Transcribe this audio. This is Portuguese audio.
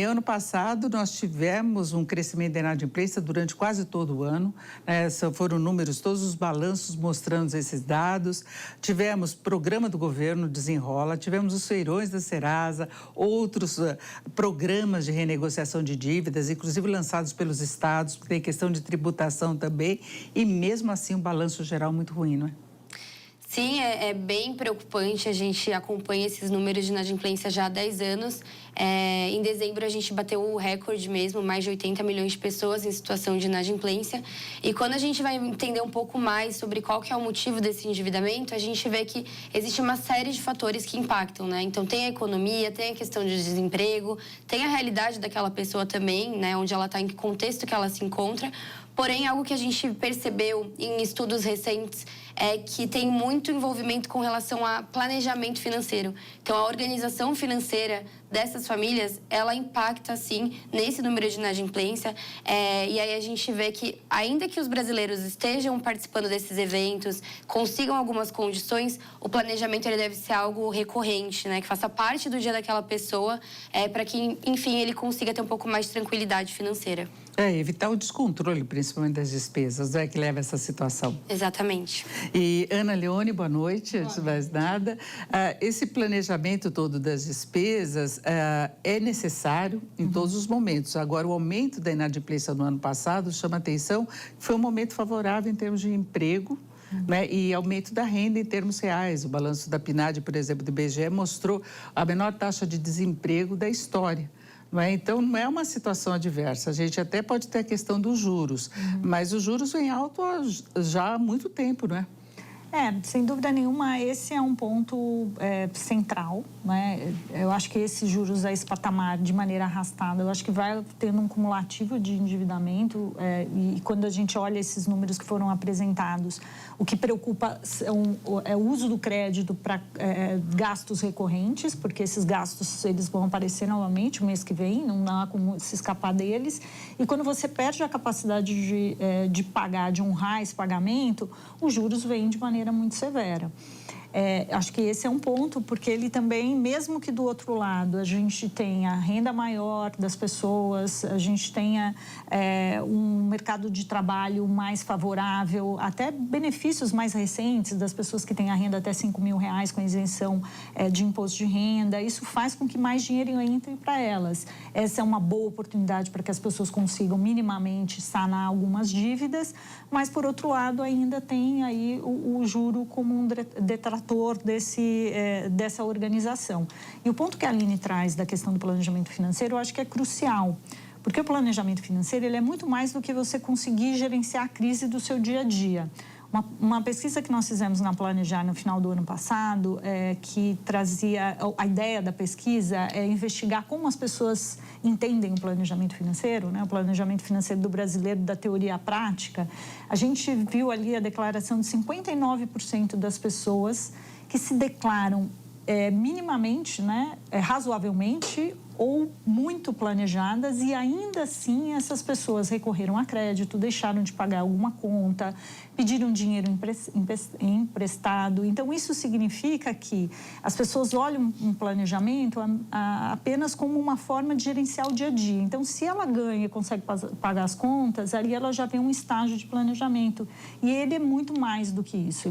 Ano passado, nós tivemos um crescimento da inadimplência durante quase todo o ano, né? Foram números, todos os balanços mostrando esses dados. Tivemos programa do governo Desenrola, tivemos os feirões da Serasa, outros programas de renegociação de dívidas, inclusive lançados pelos estados, porque tem questão de tributação também, e mesmo assim um balanço geral muito ruim, não é? Sim, é bem preocupante. A gente acompanha esses números de inadimplência já há 10 anos. Em dezembro, a gente bateu o recorde mesmo, mais de 80 milhões de pessoas em situação de inadimplência. E quando a gente vai entender um pouco mais sobre qual que é o motivo desse endividamento, a gente vê que existe uma série de fatores que impactam, né? Então, tem a economia, tem a questão de desemprego, tem a realidade daquela pessoa também, né? Onde ela está, em que contexto que ela se encontra. Porém, algo que a gente percebeu em estudos recentes é que tem muito envolvimento com relação a planejamento financeiro. Então, a organização financeira dessas famílias, ela impacta, sim, nesse número de inadimplência. E aí a gente vê que, ainda que os brasileiros estejam participando desses eventos, consigam algumas condições, o planejamento ele deve ser algo recorrente, né? Que faça parte do dia daquela pessoa, para que, enfim, ele consiga ter um pouco mais de tranquilidade financeira. Evitar o descontrole, principalmente das despesas, não é que leva a essa situação. Exatamente. E, Ana Leone, boa noite, antes de mais nada. Esse planejamento todo das despesas é necessário em todos os momentos. Agora, o aumento da inadimplência no ano passado chama atenção, foi um momento favorável em termos de emprego, né, e aumento da renda em termos reais. O balanço da PNAD, por exemplo, do IBGE, mostrou a menor taxa de desemprego da história. Não é? Então, não é uma situação adversa. A gente até pode ter a questão dos juros, mas os juros vêm alto já há muito tempo, não é? Sem dúvida nenhuma, esse é um ponto central, né? Eu acho que esses juros a esse patamar, de maneira arrastada, eu acho que vai tendo um cumulativo de endividamento e quando a gente olha esses números que foram apresentados, o que preocupa é o uso do crédito para gastos recorrentes, porque esses gastos eles vão aparecer novamente o mês que vem, não há como se escapar deles. E quando você perde a capacidade de pagar, de honrar esse pagamento, os juros vêm de maneira muito severa. Acho que esse é um ponto, porque ele também, mesmo que do outro lado a gente tenha renda maior das pessoas, a gente tenha um mercado de trabalho mais favorável, até benefícios mais recentes das pessoas que têm a renda até R$5.000 com isenção de imposto de renda, isso faz com que mais dinheiro entre para elas. Essa é uma boa oportunidade para que as pessoas consigam minimamente sanar algumas dívidas, mas por outro lado ainda tem aí o juro como um detrator dessa organização. E o ponto que a Aline traz da questão do planejamento financeiro, eu acho que é crucial, porque o planejamento financeiro ele é muito mais do que você conseguir gerenciar a crise do seu dia a dia. Uma pesquisa que nós fizemos na Planejar no final do ano passado, que trazia, a ideia da pesquisa é investigar como as pessoas entendem o planejamento financeiro, né? O planejamento financeiro do brasileiro, da teoria à prática. A gente viu ali a declaração de 59% das pessoas que se declaram minimamente, né, razoavelmente ou muito planejadas, e ainda assim essas pessoas recorreram a crédito, deixaram de pagar alguma conta, pediram dinheiro emprestado. Então, isso significa que as pessoas olham um planejamento apenas como uma forma de gerenciar o dia a dia. Então, se ela ganha e consegue pagar as contas, ali ela já tem um estágio de planejamento. E ele é muito mais do que isso. Ele